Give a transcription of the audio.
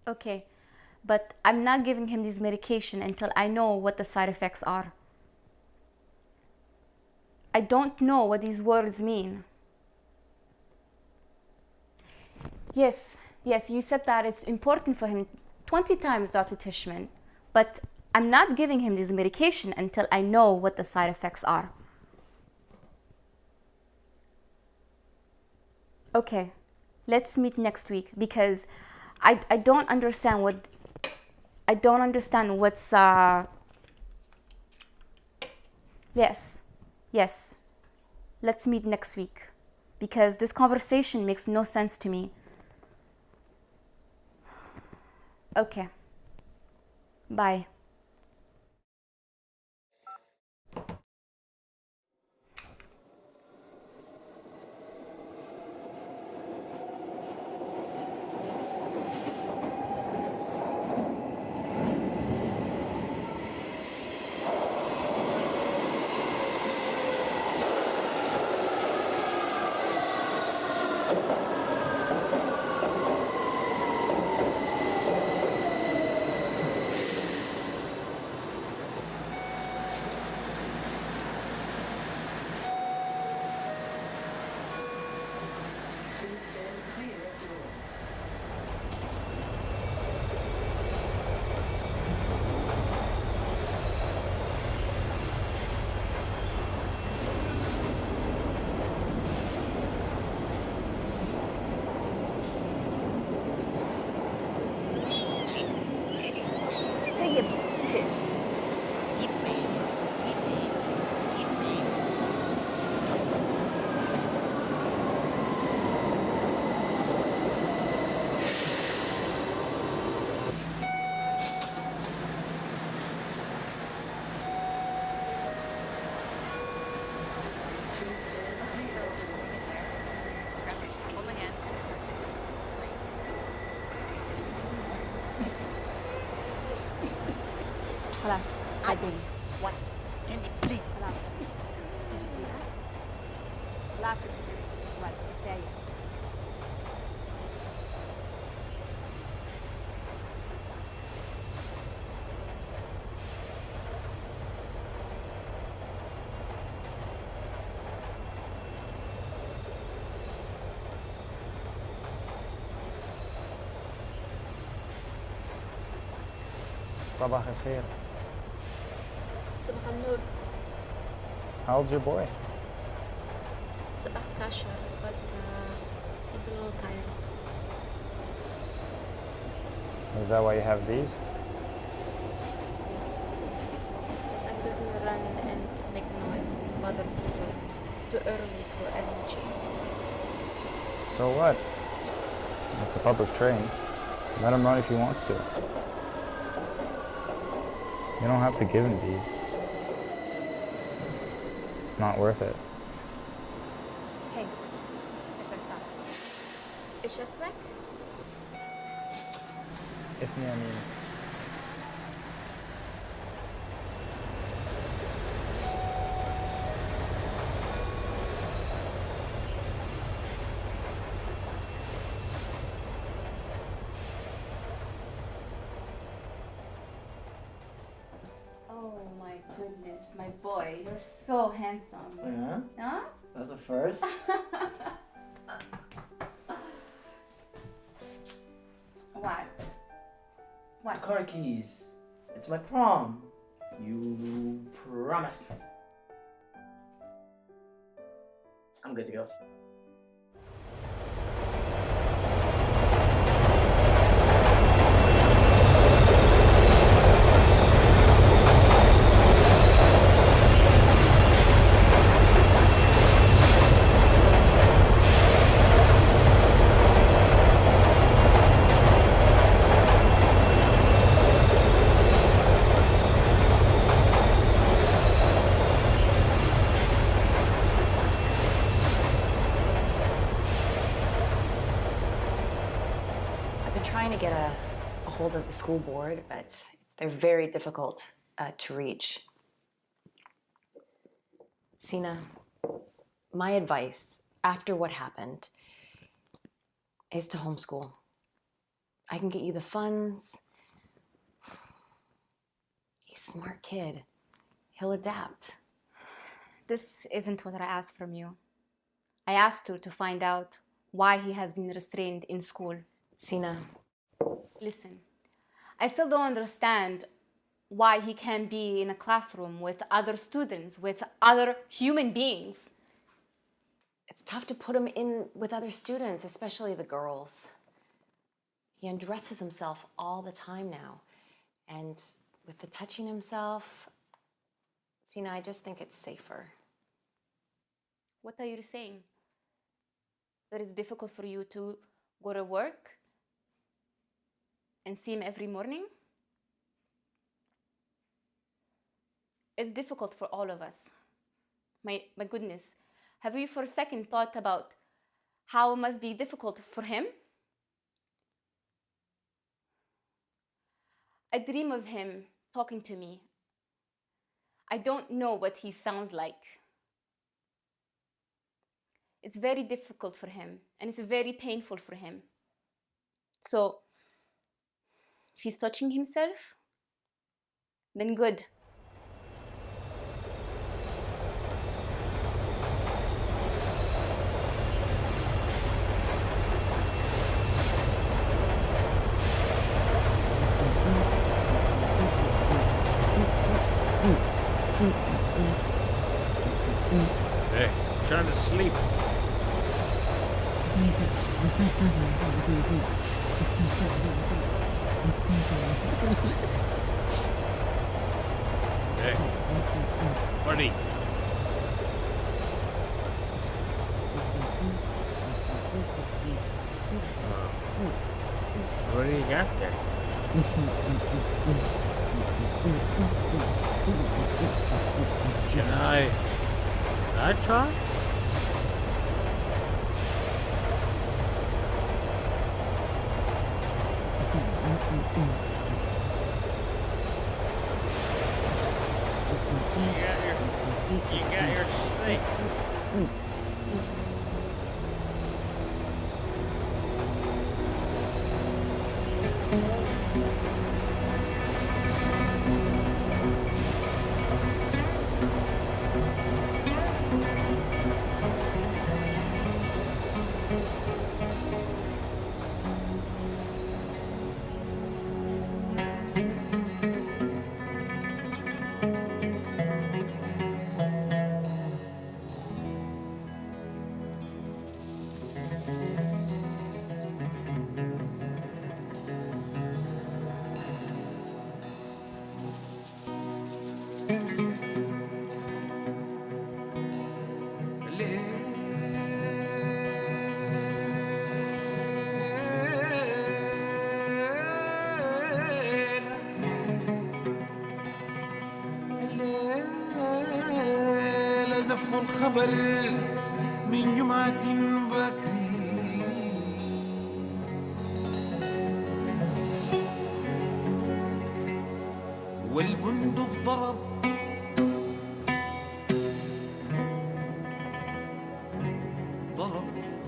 Okay, but I'm not giving him this medication until I know what the side effects are. I don't know what these words mean. Yes, yes, you said that it's important for him 20 times, Dr. Tishman, but I'm not giving him this medication until I know what the side effects are. Okay, let's meet next week because I don't understand what's yes, yes, let's meet next week because this conversation makes no sense to me. Okay, bye. طيب keep it. خلاص بعدين. What? Candy, please. خلاص. Did you see that? خلاص. What? كفاية. صباح الخير. صباح النور. How old's your boy? 17 but he's a little tired. Is that why you have these? So that doesn't run and make noise and bother people. It's too early for energy. So what? It's a public train. Let him run if he wants to. You don't have to give him these. It's not worth it. Hey, it's our son. إيش اسمك؟ اسمي أمين. Oh my goodness, my boy, you're so handsome. Yeah, Huh? that's a first. What? What? Car keys. It's my prom. You promised. I'm good to go. Trying to get a hold of the school board, but they're very difficult to reach. Sina, my advice after what happened is to homeschool. I can get you the funds. He's a smart kid. He'll adapt. This isn't what I asked from you. I asked you to find out why he has been restrained in school. Sina, Listen, I still don't understand why he can be in a classroom with other students, with other human beings. it's tough to put him in with other students, especially the girls. He undresses himself all the time now. And with the touching himself, Sina, I just think it's safer. What are you saying? That it's difficult for you to go to work and see him every morning? It's difficult for all of us. My goodness. Have you for a second thought about how it must be difficult for him? I dream of him talking to me. I don't know what he sounds like. It's very difficult for him, and it's very painful for him. So, if he's touching himself, then good. Hey, I'm trying to sleep. Hey, buddy. What do you got there? Can I try? You got your snakes. زف الخبر من جمعة بكري والبندق ضرب ضرب